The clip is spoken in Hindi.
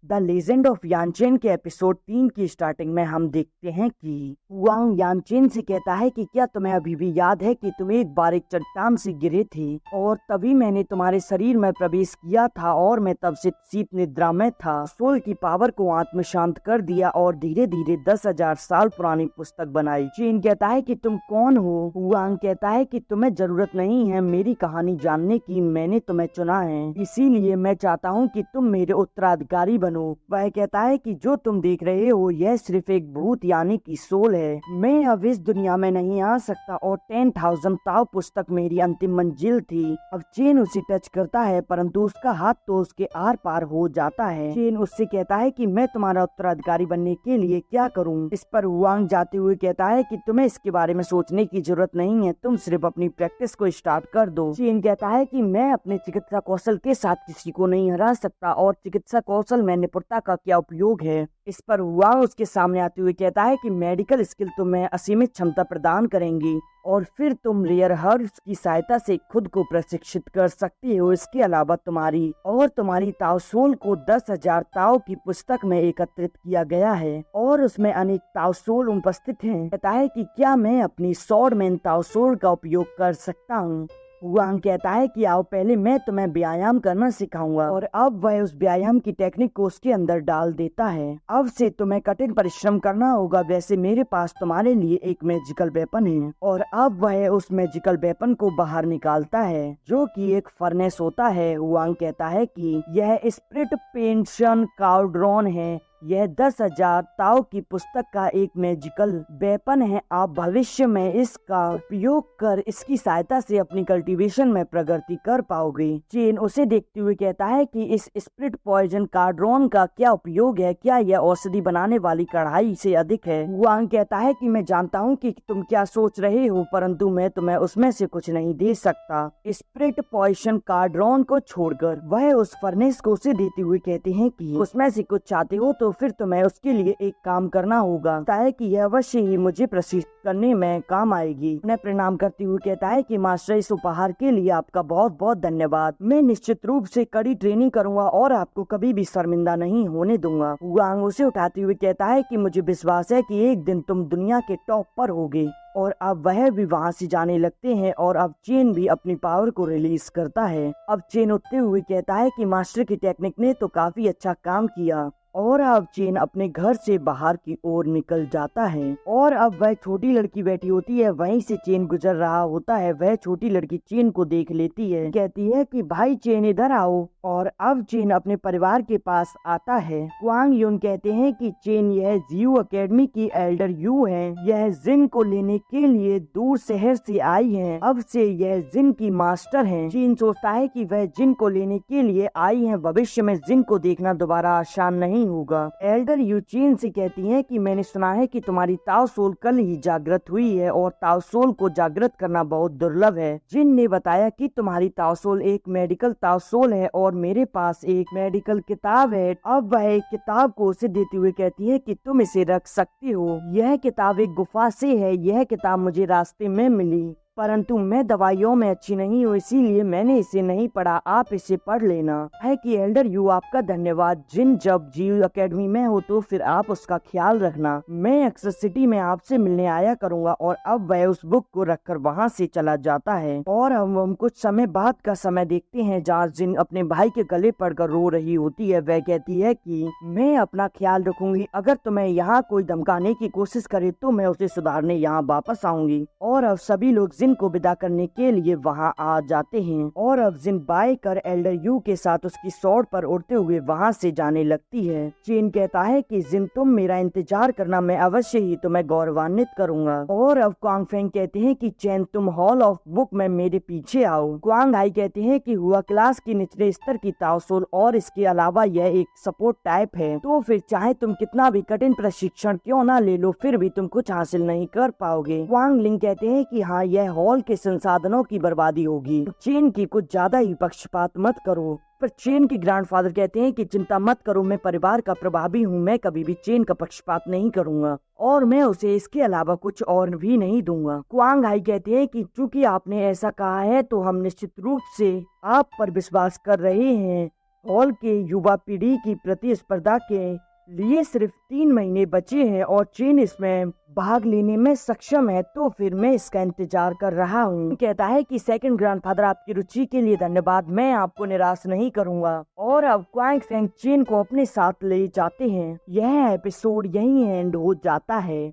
द लेजेंड ऑफ यानचेन के एपिसोड 3 की स्टार्टिंग में हम देखते हैं कि हुआंग यानचेन से कहता है कि क्या तुम्हें अभी भी याद है कि तुम एक बार एक चट्टान से गिरे थे और तभी मैंने तुम्हारे शरीर में प्रवेश किया था और मैं तब से शीत निद्रा में था। सोल की पावर को आत्म शांत कर दिया और धीरे धीरे 10,000 साल पुरानी पुस्तक बनाई। चेन कहता है कि तुम कौन हो? हुआंग कहता है कि तुम्हें जरूरत नहीं है मेरी कहानी जानने की, मैंने तुम्हें चुना है, इसीलिए मैं चाहता हूँ कि तुम मेरे उत्तराधिकारी बनो। वह कहता है कि जो तुम देख रहे हो यह सिर्फ एक भूत यानी कि सोल है। मैं अब इस दुनिया में नहीं आ सकता और 10,000 ताव पुस्तक मेरी अंतिम मंजिल थी। अब चेन उसे टच करता है परंतु उसका हाथ तो उसके आर पार हो जाता है। चेन उससे कहता है कि मैं तुम्हारा उत्तराधिकारी बनने के लिए क्या करूं? इस पर हुआंग जाते हुए कहता है कि तुम्हें इसके बारे में सोचने की जरूरत नहीं है, तुम सिर्फ अपनी प्रैक्टिस को स्टार्ट कर दो। चेन कहता है कि मैं अपने चिकित्सा कौशल के साथ किसी को नहीं हरा सकता और चिकित्सा कौशल में निपुणता का क्या उपयोग है? इस पर हुआंग उसके सामने आते हुए कहता है कि मेडिकल स्किल तुम्हें असीमित क्षमता प्रदान करेंगी और फिर तुम रेयर हर्ब्स की सहायता से खुद को प्रशिक्षित कर सकती हो। इसके अलावा तुम्हारी ताव सोल को 10,000 ताव की पुस्तक में एकत्रित किया गया है और उसमें अनेक ताव सोल उपस्थित हैं। कहता है कि क्या मैं अपनी स्वॉर्ड मैन ताव सोल का उपयोग कर सकता हूँ? हुआंग कहता है कि आओ पहले मैं तुम्हें व्यायाम करना सिखाऊंगा और अब वह उस व्यायाम की टेक्निक को उसके अंदर डाल देता है। अब से तुम्हें कठिन परिश्रम करना होगा, वैसे मेरे पास तुम्हारे लिए एक मैजिकल वेपन है। और अब वह उस मैजिकल वेपन को बाहर निकालता है जो कि एक फर्नेस होता है। हुआंग कहता है कि यह स्प्रिट पेंशन काउड्रॉन है, यह 10,000 ताव की पुस्तक का एक मैजिकल वेपन है। आप भविष्य में इसका उपयोग कर इसकी सहायता से अपनी कल्टीवेशन में प्रगति कर पाओगे। चेन उसे देखते हुए कहता है कि इस स्प्रिट पॉइजन कार्ड्रॉन का क्या उपयोग है? क्या यह औषधि बनाने वाली कढ़ाई से अधिक है? हुआंग कहता है कि मैं जानता हूँ कि तुम क्या सोच रहे हो परंतु मैं तुम्हें उसमें से कुछ नहीं दे सकता। स्प्रिट पॉइजन कार्ड्रॉन को छोड़कर वह उस फर्नेस को उसे देते हुए कहते हैं कि उसमें से कुछ चाहते हो तो फिर तुम्हें उसके लिए एक काम करना होगा। कहता है कि यह अवश्य ही मुझे प्रशिक्षित करने में काम आएगी। उन्हें प्रणाम करते हुए कहता है कि मास्टर इस उपहार के लिए आपका बहुत बहुत धन्यवाद। मैं निश्चित रूप से कड़ी ट्रेनिंग करूंगा और आपको कभी भी शर्मिंदा नहीं होने दूंगा। हुआंग उसे उठाते हुए कहता है कि मुझे विश्वास है कि एक दिन तुम दुनिया के टॉप पर होगे। और अब वह भी वहां से जाने लगते हैं और अब चेन भी अपनी पावर को रिलीज करता है। अब चेन उठते हुए कहता है कि मास्टर की टेक्निक ने तो काफी अच्छा काम किया और अब चेन अपने घर से बाहर की ओर निकल जाता है। और अब वह छोटी लड़की बैठी होती है, वहीं से चेन गुजर रहा होता है। वह छोटी लड़की चेन को देख लेती है, कहती है कि भाई चेन इधर आओ। और अब चेन अपने परिवार के पास आता है। क्वांग यून कहते हैं कि चेन यह जियू एकेडमी की एल्डर यू है, यह जिन को लेने के लिए दूर शहर से आई है, अब से यह जिन की मास्टर है। चेन सोचता है कि वह जिन को लेने के लिए आई है, भविष्य में जिन को देखना दोबारा आसान नहीं होगा। एल्डर यू चेन से कहती है कि मैंने सुना है कि तुम्हारी ताव सोल कल ही जागृत हुई है और ताव सोल को जागृत करना बहुत दुर्लभ है। जिन ने बताया कि तुम्हारी ताव सोल एक मेडिकल ताव सोल है और मेरे पास एक मेडिकल किताब है। अब वह एक किताब को उसे देते हुए कहती है कि तुम इसे रख सकती हो। यह किताब एक गुफा से है, यह किताब मुझे रास्ते में मिली परंतु मैं दवाइयों में अच्छी नहीं हूँ इसीलिए मैंने इसे नहीं पढ़ा, आप इसे पढ़ लेना। है कि एल्डर यू आपका धन्यवाद। जिन जब जियू एकेडमी में हो तो फिर आप उसका ख्याल रखना, मैं अक्सर सिटी में आपसे मिलने आया करूँगा। और अब वह उस बुक को रखकर वहाँ से चला जाता है। और हम कुछ समय बाद का समय देखते हैं जहाँ जिन अपने भाई के गले पड़कर रो रही होती है। वह कहती है कि मैं अपना ख्याल रखूंगी, अगर तुम्हें यहाँ कोई धमकाने की कोशिश करे तो मैं उसे सुधारने यहाँ वापस आऊंगी। और अब सभी लोग जिन को विदा करने के लिए वहां आ जाते हैं और अब जिन बाय कर एल्डर यू के साथ उसकी स्वॉर्ड पर उड़ते हुए वहां से जाने लगती है। चेन कहता है कि जिन तुम मेरा इंतजार करना, मैं अवश्य ही तुम्हें गौरवान्वित करूंगा। और अब क्वांग फेंग कहते हैं कि चेन तुम हॉल ऑफ बुक में मेरे पीछे आओ। क्वांग हाई कहते हैं कि हुआ क्लास की निचले स्तर की ताव सोल और इसके अलावा यह एक सपोर्ट टाइप है, तो फिर चाहे तुम कितना भी कठिन प्रशिक्षण क्यों ना ले लो फिर भी तुम कुछ हासिल नहीं कर पाओगे। क्वांग लिंग कहते हैं कि हाँ यह हॉल के संसाधनों की बर्बादी होगी, चेन की कुछ ज्यादा ही पक्षपात मत करो। पर चेन के ग्रैंडफादर कहते हैं कि चिंता मत करो, मैं परिवार का प्रभावी हूँ, मैं कभी भी चेन का पक्षपात नहीं करूँगा और मैं उसे इसके अलावा कुछ और भी नहीं दूंगा। क्वांग हाई कहते हैं कि चूंकि आपने ऐसा कहा है तो हम निश्चित रूप से आप पर विश्वास कर रहे हैं हॉल के युवा पीढ़ी की प्रतिस्पर्धा के लिए सिर्फ 3 महीने बचे हैं और चेन इसमें भाग लेने में सक्षम है, तो फिर मैं इसका इंतजार कर रहा हूँ। कहता है कि सेकंड ग्रैंडफादर आपकी रुचि के लिए धन्यवाद, मैं आपको निराश नहीं करूँगा। और अब क्वांग फेंग चेन को अपने साथ ले जाते हैं। यह एपिसोड यहीं एंड हो जाता है।